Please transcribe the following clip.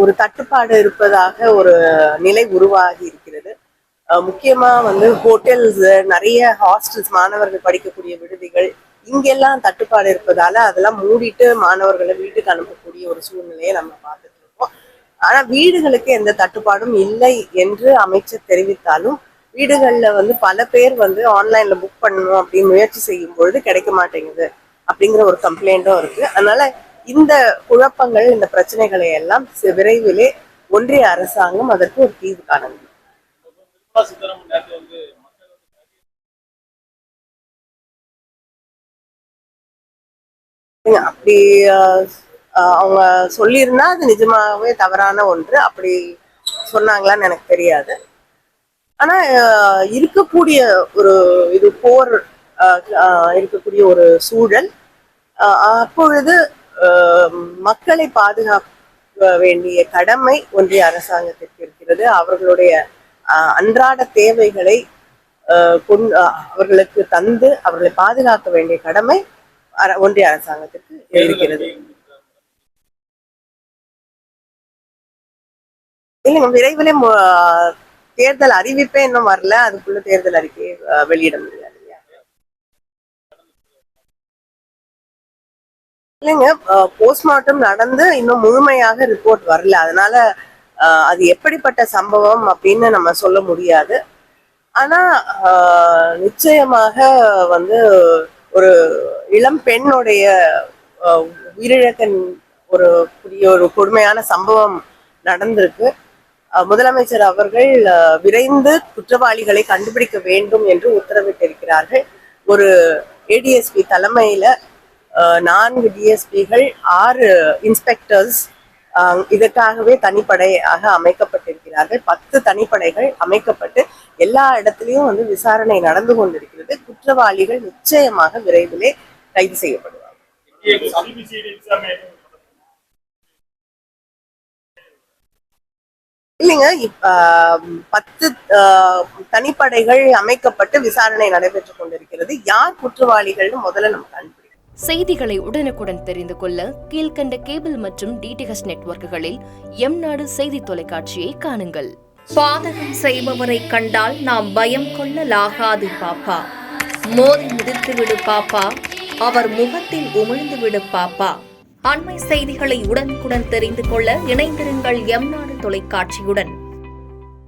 ஒரு தட்டுப்பாடு இருப்பதாக ஒரு நிலை உருவாகி இருக்கிறது. முக்கியமா ஹோட்டல்ஸ், நிறைய ஹாஸ்டல்ஸ், மாணவர்கள் படிக்கக்கூடிய விடுதிகள் இங்கெல்லாம் தட்டுப்பாடு இருப்பதால அதெல்லாம் மூடிட்டு மாணவர்களை வீட்டுக்கு அனுப்பக்கூடிய ஒரு சூழ்நிலையை நம்ம பார்த்துட்டு இருக்கோம். ஆனா வீடுகளுக்கு எந்த தட்டுப்பாடும் இல்லை என்று அமைச்சர் தெரிவித்தாலும் வீடுகள்ல பல பேர் ஆன்லைன்ல புக் பண்ணணும் அப்படின்னு முயற்சி செய்யும் பொழுது கிடைக்க மாட்டேங்குது அப்படிங்கிற ஒரு கம்ப்ளைண்டும் இருக்கு. அதனால இந்த குழப்பங்கள், இந்த பிரச்சனைகளை எல்லாம் விரைவிலே ஒன்றிய அரசாங்கம் அதற்கு ஒரு தீர்வு காண வேண்டும். அப்படி அவங்க சொல்லியிருந்தா அது நிஜமாவே தவறான ஒன்று. அப்படி சொன்னாங்களான்னு எனக்கு தெரியாது. ஆனா இருக்கக்கூடிய ஒரு போர் இருக்கக்கூடிய ஒரு சூழல், அப்பொழுது மக்களை பாதுகாக்க வேண்டிய கடமை ஒன்றிய அரசாங்கத்திற்கு இருக்கிறது. அவர்களுடைய அன்றாட தேவைகளை அவர்களுக்கு தந்து அவர்களை பாதுகாக்க வேண்டிய கடமை ஒன்றிய அரசாங்கத்திற்கு இருக்கிறது. இல்லைங்க, விரைவிலே தேர்தல் அறிவிப்பே இன்னும் வரல, அதுக்குள்ள தேர்தல் அறிக்கையை வெளியிட முடியாது. இல்லைங்க, போஸ்ட்மார்ட்டம் நடந்து இன்னும் முழுமையாக ரிப்போர்ட் வரல. அதனால அது எப்படிப்பட்ட சம்பவம் அப்படின்னு நம்ம சொல்ல முடியாது. ஆனா நிச்சயமாக ஒரு இளம் பெண்ணுடைய உயிரிழக்க ஒரு கொடுமையான சம்பவம் நடந்திருக்கு. முதலமைச்சர் அவர்கள் விரைந்து குற்றவாளிகளை கண்டுபிடிக்க வேண்டும் என்று உத்தரவிட்டிருக்கிறார்கள். ஒரு ஏடிஎஸ்பி தலைமையில 4 டிஎஸ்பிகள், 6 இன்ஸ்பெக்டர்ஸ் இதற்காகவே தனிப்படையாக அமைக்கப்பட்டிருக்கிறார்கள். 10 தனிப்படைகள் அமைக்கப்பட்டு எல்லா இடத்திலையும் விசாரணை நடந்து கொண்டிருக்கிறது. குற்றவாளிகள் நிச்சயமாக விரைவிலே கைது செய்யப்படுவார்கள். இல்லைங்க, 10 தனிப்படைகள் அமைக்கப்பட்டு விசாரணை நடைபெற்றுக் கொண்டிருக்கிறது. யார் குற்றவாளிகள்னு முதல்ல நம்ம கண்டுபிடிக்கணும். செய்திகளை உடனுக்குடன் தெரிந்து கொள்ள கீழ்கண்ட கேபிள் மற்றும் டிடிஹெச் நெட்வொர்க்குகளில் எம்நாடு செய்தி தொலைக்காட்சியை காணுங்கள். பாதகம் செய்பவரை கண்டால் நாம் பயம் கொள்ளலாகாது பாப்பா. மோதி மிதித்து விடு பாப்பா, அவர் முகத்தில் உமிழ்ந்து விடு பாப்பா. அண்மை செய்திகளை உடனுக்குடன் தெரிந்து கொள்ள இணைந்திருங்கள் எம்நாடு தொலைக்காட்சியுடன்.